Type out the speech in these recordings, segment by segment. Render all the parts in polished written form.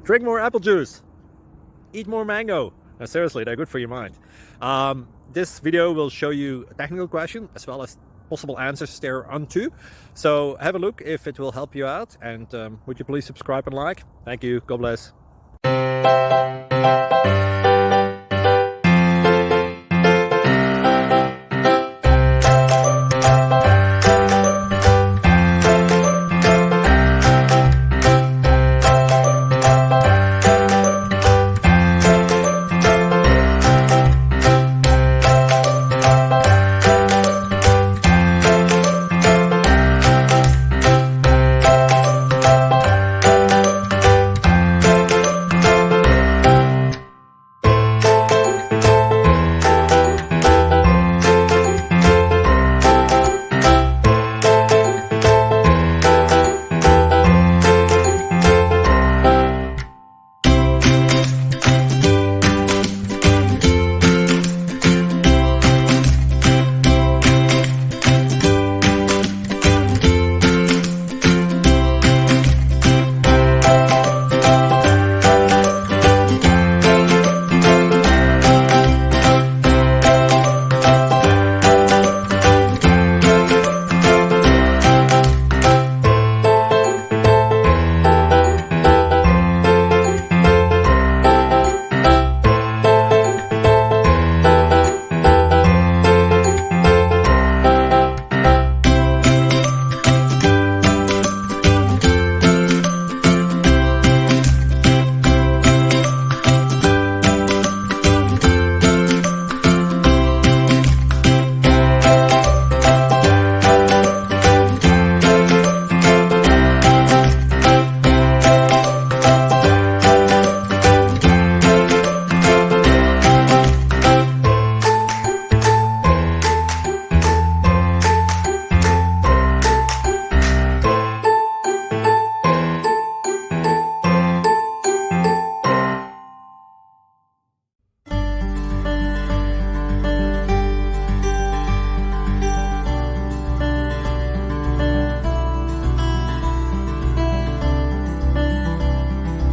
Drink more apple juice. Eat more mango. Seriously, they're good for your mind. This video will show you a technical question as well as possible answers thereunto. So have a look if it will help you out, and would you please subscribe and like? Thank you. God bless.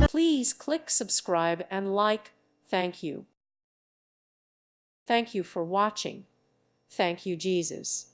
Please click subscribe and like. Thank you. Thank you for watching. Thank you, Jesus.